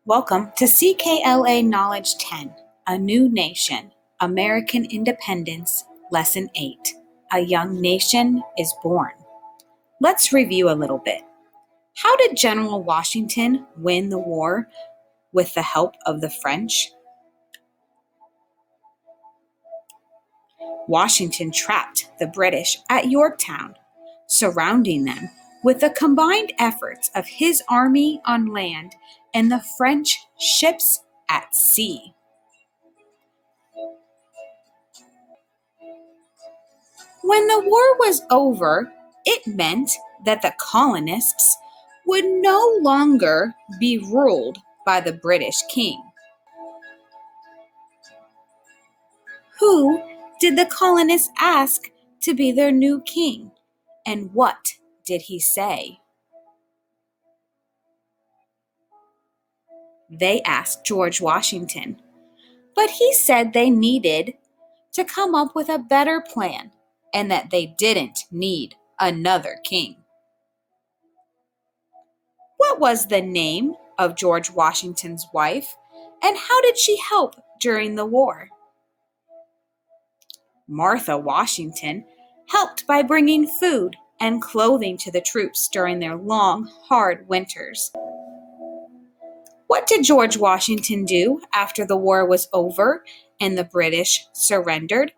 Welcome to CKLA Knowledge 10, A New Nation, American Independence, Lesson 8, A Young Nation is Born. Let's review a little bit. How did General Washington win the war with the help of the French? Washington trapped the British at Yorktown, surrounding them with the combined efforts of his army on land and the French ships at sea. When the war was over, it meant that the colonists would no longer be ruled by the British king. Who did the colonists ask to be their new king, and what did he say? They asked George Washington, but he said they needed to come up with a better plan and that they didn't need another king. What was the name of George Washington's wife, and how did she help during the war? Martha Washington helped by bringing food and clothing to the troops during their long, hard winters. What did George Washington do after the war was over and the British surrendered?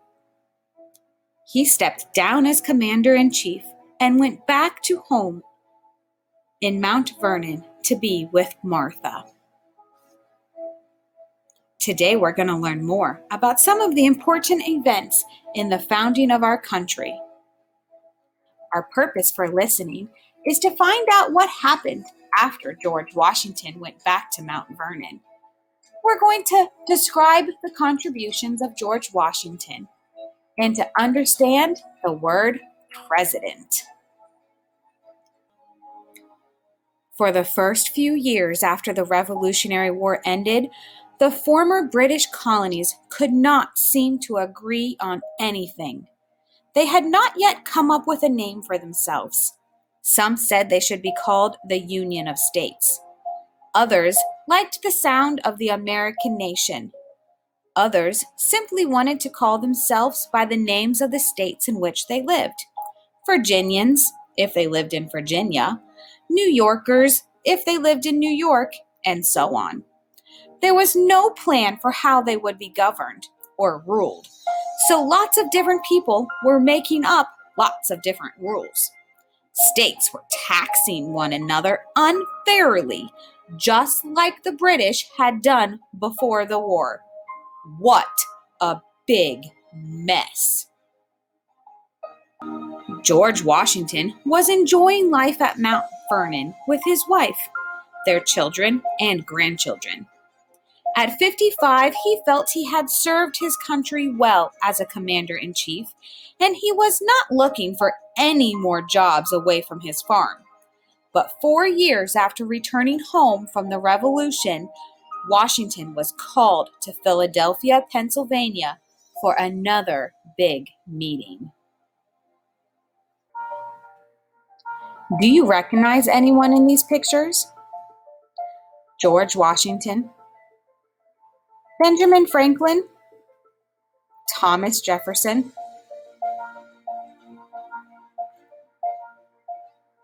He stepped down as commander-in-chief and went back to home in Mount Vernon to be with Martha. Today we're going to learn more about some of the important events in the founding of our country. Our purpose for listening is to find out what happened after George Washington went back to Mount Vernon. We're going to describe the contributions of George Washington and to understand the word president. For the first few years after the Revolutionary War ended, the former British colonies could not seem to agree on anything. They had not yet come up with a name for themselves. Some said they should be called the Union of States. Others liked the sound of the American nation. Others simply wanted to call themselves by the names of the states in which they lived. Virginians, if they lived in Virginia, New Yorkers, if they lived in New York, and so on. There was no plan for how they would be governed or ruled, so lots of different people were making up lots of different rules. States were taxing one another unfairly, just like the British had done before the war. What a big mess! George Washington was enjoying life at Mount Vernon with his wife, their children, and grandchildren. At 55, he felt he had served his country well as a commander-in-chief, and he was not looking for any more jobs away from his farm. But 4 years after returning home from the Revolution, Washington was called to Philadelphia, Pennsylvania, for another big meeting. Do you recognize anyone in these pictures? George Washington, Benjamin Franklin, Thomas Jefferson.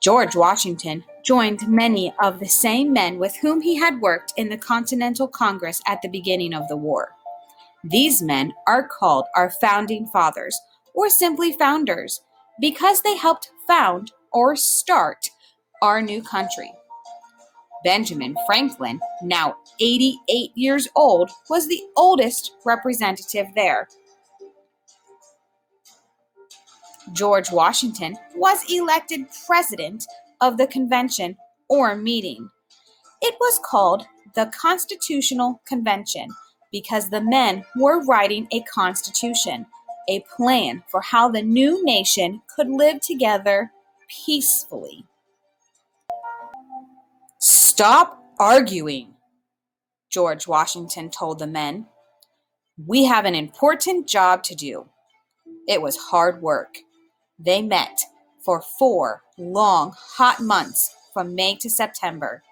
George Washington joined many of the same men with whom he had worked in the Continental Congress at the beginning of the war. These men are called our founding fathers, or simply founders, because they helped found or start our new country. Benjamin Franklin, now 88 years old, was the oldest representative there. George Washington was elected president of the convention or meeting. It was called the Constitutional Convention because the men were writing a constitution, a plan for how the new nation could live together peacefully. "Stop arguing," George Washington told the men. "We have an important job to do." It was hard work. They met for 4 long, hot months from May to September.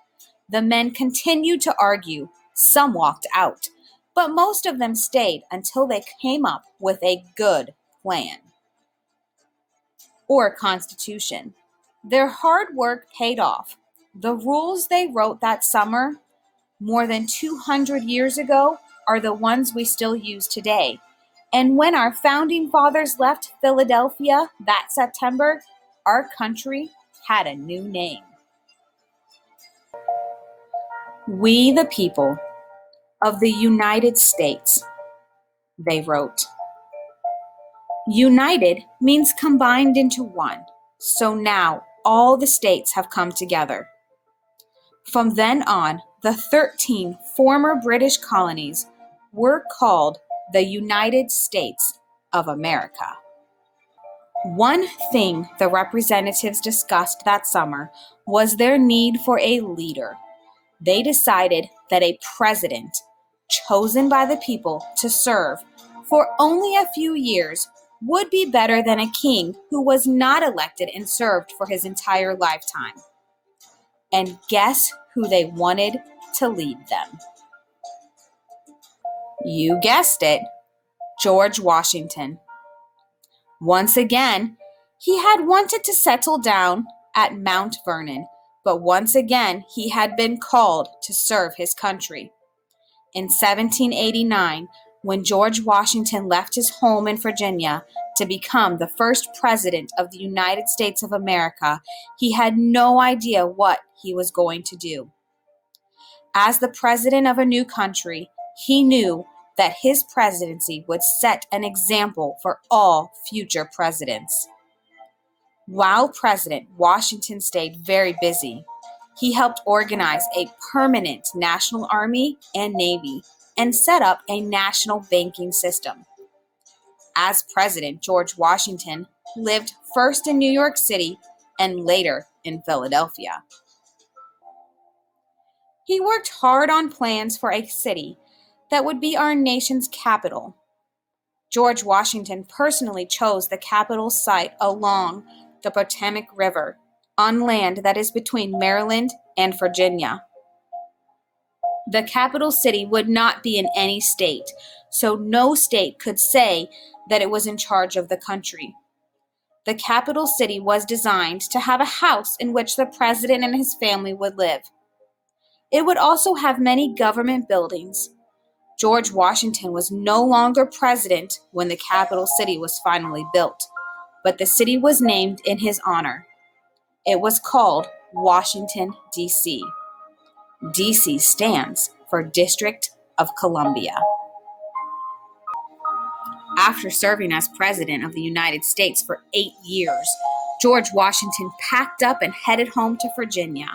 The men continued to argue. Some walked out, but most of them stayed until they came up with a good plan or constitution. Their hard work paid off. The rules they wrote that summer, more than 200 years ago, are the ones we still use today. And when our founding fathers left Philadelphia that September, our country had a new name. We, the people of the United States, they wrote. United means combined into one, so now all the states have come together. From then on, the 13 former British colonies were called the United States of America. One thing the representatives discussed that summer was their need for a leader. They decided that a president, chosen by the people to serve for only a few years, would be better than a king who was not elected and served for his entire lifetime. And guess who they wanted to lead them? You guessed it, George Washington. Once again, he had wanted to settle down at Mount Vernon, but once again he had been called to serve his country. In 1789, when George Washington left his home in Virginia to become the first president of the United States of America, he had no idea what he was going to do. As the president of a new country, he knew that his presidency would set an example for all future presidents. While president, Washington stayed very busy. He helped organize a permanent national army and navy and set up a national banking system. As president, George Washington lived first in New York City and later in Philadelphia. He worked hard on plans for a city that would be our nation's capital. George Washington personally chose the capital site along the Potomac River, on land that is between Maryland and Virginia. The capital city would not be in any state, so no state could say that it was in charge of the country. The capital city was designed to have a house in which the president and his family would live. It would also have many government buildings. George Washington was no longer president when the capital city was finally built, but the city was named in his honor. It was called Washington, D.C. D.C. stands for District of Columbia. After serving as President of the United States for 8 years, George Washington packed up and headed home to Virginia.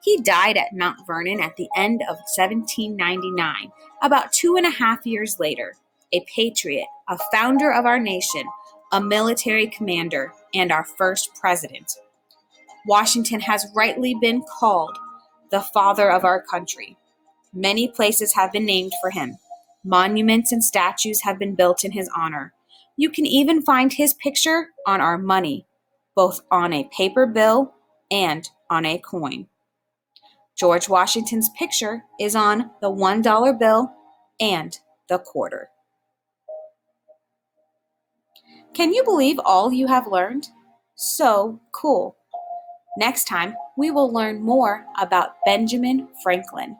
He died at Mount Vernon at the end of 1799, about 2.5 years later, a patriot, a founder of our nation, a military commander, and our first president. Washington has rightly been called the father of our country. Many places have been named for him. Monuments and statues have been built in his honor. You can even find his picture on our money, both on a paper bill and on a coin. George Washington's picture is on the $1 bill and the quarter. Can you believe all you have learned? So cool. Next time, we will learn more about Benjamin Franklin.